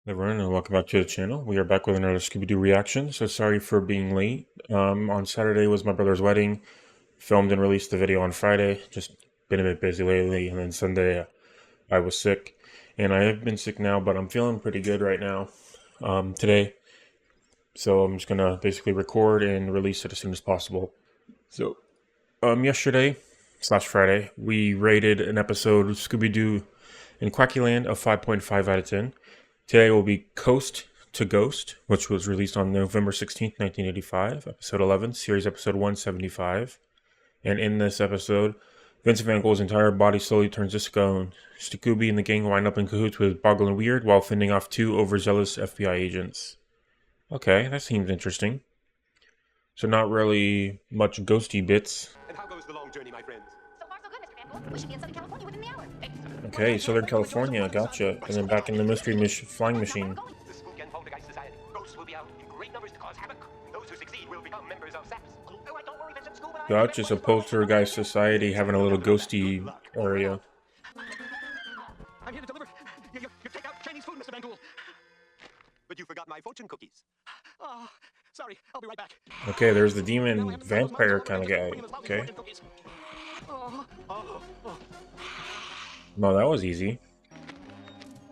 Everyone, and welcome back to the channel. We are back with another Scooby-Doo reaction. So sorry for being late. On Saturday was my brother's wedding. Filmed and released the video on Friday. Just been a bit busy lately. And then Sunday I was sick. And I have been sick now, but I'm feeling pretty good right now today. So I'm just going to basically record and release it as soon as possible. So yesterday / Friday, we rated an episode of Scooby-Doo in Quackyland of 5.5 out of 10. Today will be Coast to Ghost, which was released on November 16th, 1985, episode 11, series episode 175. And in this episode, Vincent Van Ghoul's entire body slowly turns to stone. Scooby and the gang wind up in cahoots with Boggle and Weird while fending off two overzealous FBI agents. Okay, that seems interesting. So not really much ghosty bits. And how goes the long journey, my friends? So far, so good, Mr. Van Ghoul. We should be in Southern California within the hour. Okay, Southern California, gotcha. And then back in the mystery flying machine. The Spook and Poltergeist Society. Ghosts will be out in great numbers to cause havoc. Those who succeed will become members of SAPS. Oh, don't worry, Vincent. Scuba and I- Gotcha, so Poltergeist Society having a little ghosty area. I'm here to deliver your takeout Chinese food, Mr. Van Ghoul. But you forgot my fortune cookies. Oh, sorry. I'll be right back. Okay, there's the demon vampire kind of guy. Okay. No, that was easy.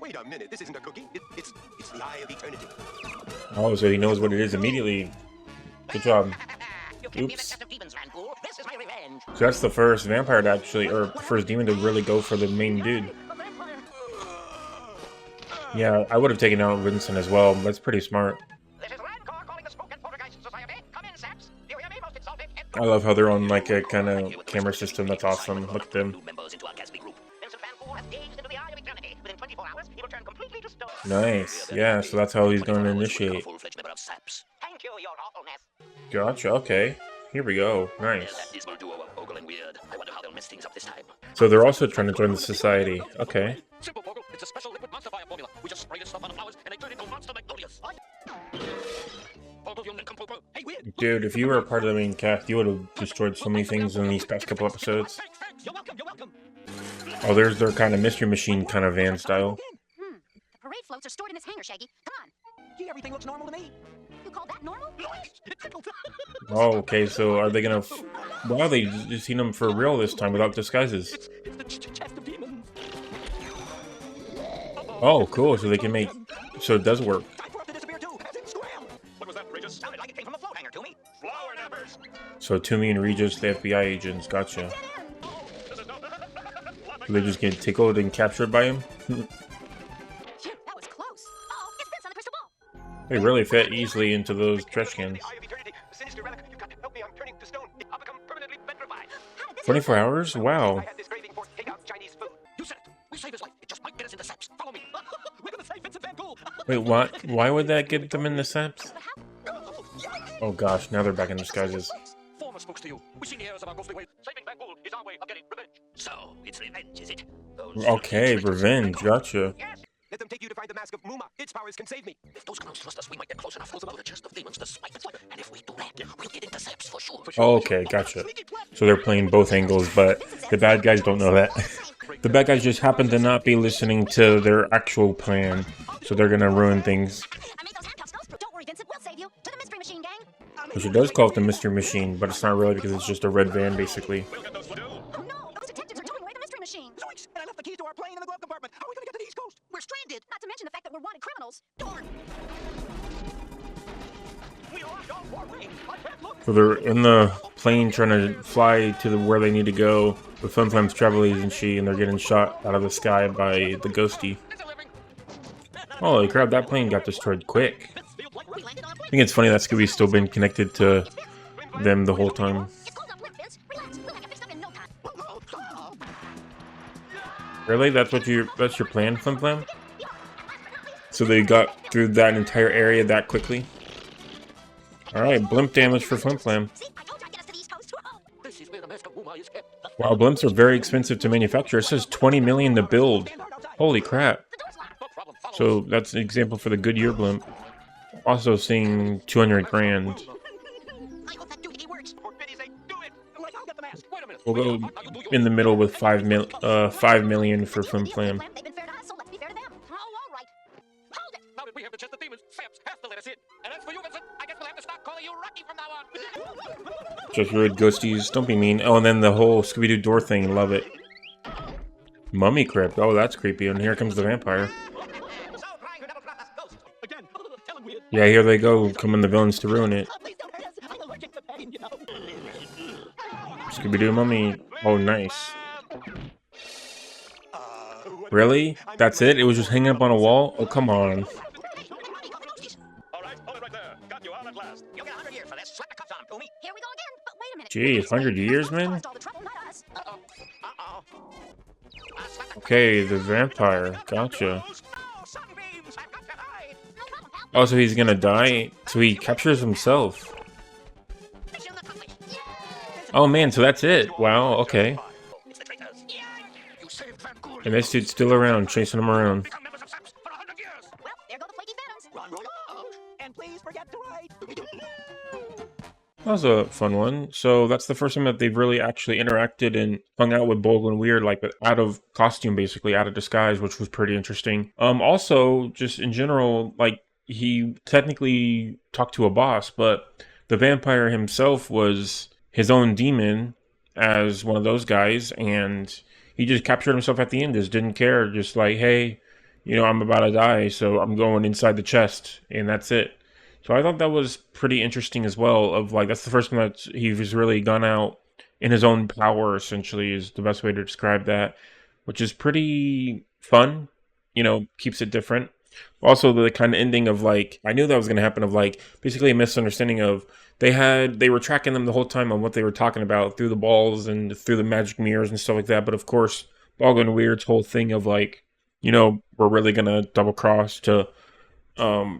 Wait a minute. This isn't a cookie. It's the eye of eternity. Oh, so he knows what it is immediately. Good job. Oops. So that's the first vampire to actually, or first demon to really go for the main dude. Yeah, I would have taken out Vincent as well. That's pretty smart. I love how they're on like a kind of camera system. That's awesome. Look at them. Nice. Yeah, so that's how he's going to initiate. Gotcha. Okay. Here we go. Nice. So they're also trying to join the society. Okay. Simple, Bogle. It's a special liquid monster fire formula. We just spray this stuff on the flowers and they turn into monster magnolias. Bogle, you nincompoop. Hey, weird. Dude, if you were a part of the main cast, you would have destroyed so many things in these past couple episodes. Thanks. You're welcome. You're welcome. Oh, there's their kind of mystery machine kind of van style. The parade floats are stored in this hangar, Shaggy. Come on. Gee, everything looks normal to me. You call that normal? It tickled. Oh, okay, so are they gonna... Wow, they just seen them for real this time without disguises. It's the chest of demons. Oh, cool, so they can make... So it does work. Time for it to disappear too. As in scram. What was that, Regis? Sounded like it came from the float hanger to me. Flower nappers. So Toomey and Regis, the FBI agents, gotcha. So they just get tickled and captured by him? Phew, that was close. Uh-oh, it's Vince on the crystal ball. They really fit easily into those trash cans. The eye of eternity. Sinister relic. You've got to help me. I'm turning to stone. I'll become permanently petrified. How did this 24 hours? Wow. I had this craving for takeout Chinese food. You said it. We save his life. It just might get us into SAPS. Follow me. We're gonna save Vincent Van Ghoul. Wait, what? Why would that get them in the saps? Oh gosh, now they're back in disguises. Former spokes to you. We sing the airs of our ghostly ways. Saving Van Ghoul is our way of getting revenge. So, it's revenge, is it? Okay, revenge, gotcha. Let them take you to find the mask of Muma. Its powers can save me. If those clowns trust us, we might get close enough to the chest of demons to swipe it. And if we do that, we'll get into SAPS for sure. Oh, okay, gotcha. So they're playing both angles, but the bad guys don't know that. The bad guys just happen to not be listening to their actual plan, so they're gonna ruin things. I made those handcuffs, Ghost. Don't worry, Vincent. We'll save you. To the mystery machine, gang. Which it does call it the Mystery Machine, but it's not really because it's just a red van, basically. We'll get those for you. Oh no, those detectives are towing away the mystery machine. Zoinks! And I left the keys to our plane in the glove compartment. How are we gonna get to the East Coast? We're stranded. Not to mention the fact that we're wanted criminals. Darn. We are on our way. My friend, look. So they're in the plane trying to fly to where they need to go with Flim-Flam's travel agency, and they're getting shot out of the sky by the ghosty. Holy crap, that plane got destroyed quick. We landed on a I plane. think it's funny that Scooby's still been connected to them the whole time. It's called uplift, Vince. Relax. We'll have it fixed up in no time. Really? That's your plan, Flim-Flam? So they got through that entire area that quickly? Alright, blimp damage for Flim-Flam. See, I told you I'd get us to the East Coast. Whoa. This is where the mask of Muma is kept. Wow, blimps are very expensive to manufacture. It says 20 million to build. Holy crap. The door's locked. No problem. Follow So that's an example for the Goodyear blimp. Also seeing 200 grand. I hope that doohickey works. For pity's sake, do it. Like, I'll get the mask. Wait a minute. We'll go in the middle with 5 million for Flim-Flam. They've been fair to us, so let's be fair to them. Oh, all right. Hold it. Now that we have the chest of demons, Samps has to let us in. And as for you, Vincent, I guess we'll have to start calling you Rocky from now on. Just rude ghosties. Don't be mean. Oh, and then the whole Scooby-Doo door thing. Love it. Mummy crypt. Oh, that's creepy. And here comes the vampire. So trying to double cross us, ghost. Again, tell him weird. Yeah, here they go. Coming the villains to ruin it. Oh, please don't hurt us. I'm allergic to pain, you know. Scooby-Doo mummy. Oh, nice. Really? That's it? It was just hanging up on a wall? Oh, come on. All right, hold it right there. Got you on at last. You'll get 100 years for this. Slap the cuffs on him, Umi. Here we go again. But wait a minute. Jeez, 100 years, man? Caused all the trouble, not us. Uh-oh. Slap the Okay, the vampire. Gotcha. No, sunbeams. I've got to hide. No problem, pal. Oh, so he's gonna die? So he captures himself. Mission accomplished. Oh, man, so that's it. Wow, okay. It's the traitors. You saved Van Ghoul. And this dude's still around, chasing him around. Become members of Samps for 100 years. Well, there go the flaky phantoms. Run, run, and please forget to write. That was a fun one. So that's the first time that they've really actually interacted and hung out with Bogle and Weird, like out of costume, basically, out of disguise, which was pretty interesting. Also, just in general, like he technically talked to a boss, but the vampire himself was his own demon as one of those guys, and he just captured himself at the end, just didn't care, just like, hey, you know, I'm about to die, so I'm going inside the chest, and that's it. So I thought that was pretty interesting as well, of like, that's the first time that he's really gone out in his own power, essentially, is the best way to describe that, which is pretty fun, you know, keeps it different. Also, the kind of ending of like, I knew that was going to happen, of like, basically a misunderstanding of, they were tracking them the whole time on what they were talking about through the balls and through the magic mirrors and stuff like that, but of course, Boggle and Weird's whole thing of like, you know, we're really going to double cross to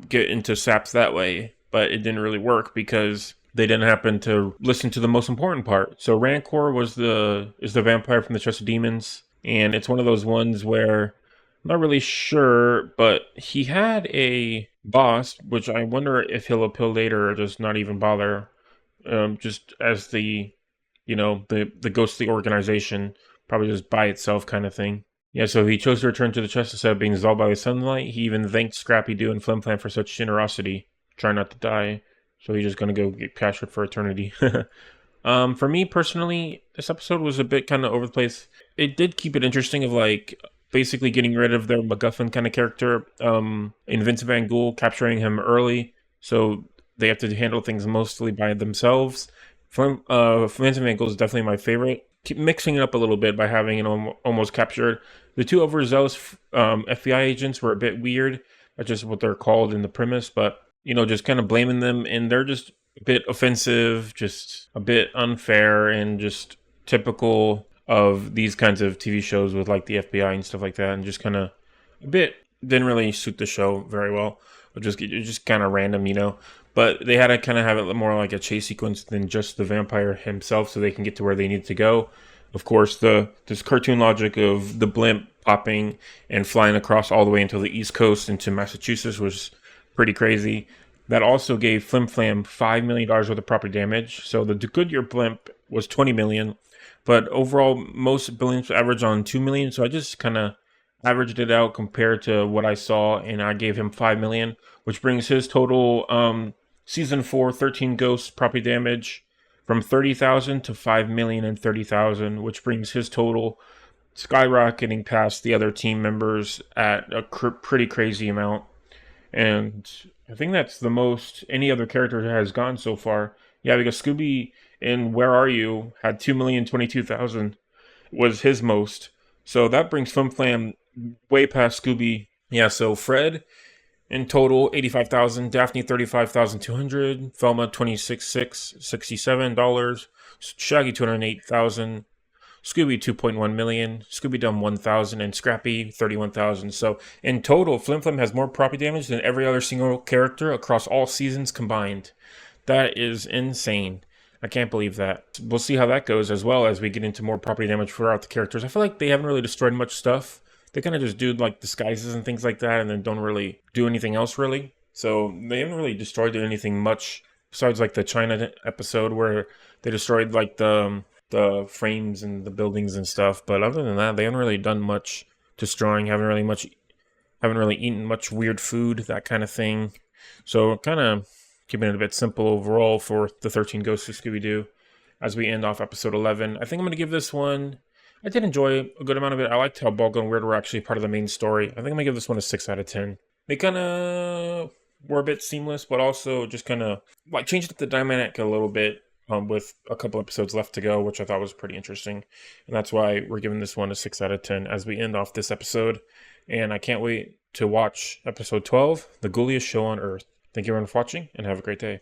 get into Saps that way, but it didn't really work because they didn't happen to listen to the most important part. So Rancor is the vampire from the Chest of Demons, and it's one of those ones where I'm not really sure, but he had a boss, which I wonder if he'll appeal later or just not even bother, just as the, you know, the ghostly organization, probably just by itself kind of thing. Yeah, so he chose to return to the chest instead of being dissolved by the sunlight. He even thanked Scrappy-Doo and Flim-Flam for such generosity, trying not to die. So he's just going to go get captured for eternity. For me personally, this episode was a bit kind of over the place. It did keep it interesting of like basically getting rid of their MacGuffin kind of character in Vincent Van Ghoul, capturing him early. So they have to handle things mostly by themselves. Vincent Van Ghoul is definitely my favorite. Keep mixing it up a little bit by having it almost captured. The two overzealous FBI agents were a bit weird. That's just what they're called in the premise, but you know, just kind of blaming them, and they're just a bit offensive, just a bit unfair, and just typical of these kinds of TV shows with like the FBI and stuff like that, and just kind of a bit didn't really suit the show very well. It just kind of random, you know. But they had to kind of have it more like a chase sequence than just the vampire himself, so they can get to where they need to go. Of course, this cartoon logic of the blimp popping and flying across all the way into the East Coast into Massachusetts was pretty crazy. That also gave Flim-Flam $5 million worth of property damage. So the Goodyear blimp was $20 million, but overall most blimps average on $2 million. So I just kind of averaged it out compared to what I saw, and I gave him $5 million, which brings his total season 4 13 Ghosts property damage from 30,000 to 5,030,000, which brings his total skyrocketing past the other team members at a pretty crazy amount. And I think that's the most any other character has gone so far. Yeah, because Scooby in Where Are You had 2,022,000 was his most. So that brings Flim-Flam way past Scooby. Yeah, so Fred in total 85,000, Daphne 35,200, Velma $26,667, Shaggy 208,000, Scooby 2.1 million, Scooby-Dum 1,000, and Scrappy 31,000. So in total, Flim-Flam has more property damage than every other single character across all seasons combined. That is insane. I can't believe that. We'll see how that goes as well as we get into more property damage throughout the characters. I feel like they haven't really destroyed much stuff. They kind of just do like disguises and things like that, and then don't really do anything else really. So they haven't really destroyed anything much besides like the China episode where they destroyed like the frames and the buildings and stuff. But other than that, they haven't really done much destroying. Haven't really Haven't really eaten much weird food, that kind of thing. So kind of keeping it a bit simple overall for the 13 Ghosts of Scooby-Doo. As we end off episode 11, I think I'm going to give this one... I did enjoy a good amount of it. I liked how Boggle and Weird were actually part of the main story. I think I'm going to give this one a 6 out of 10. They kind of were a bit seamless, but also just kind of like changed up the dynamic a little bit with a couple episodes left to go, which I thought was pretty interesting. And that's why we're giving this one a 6 out of 10 as we end off this episode. And I can't wait to watch episode 12, The Ghouliest Show on Earth. Thank you everyone for watching, and have a great day.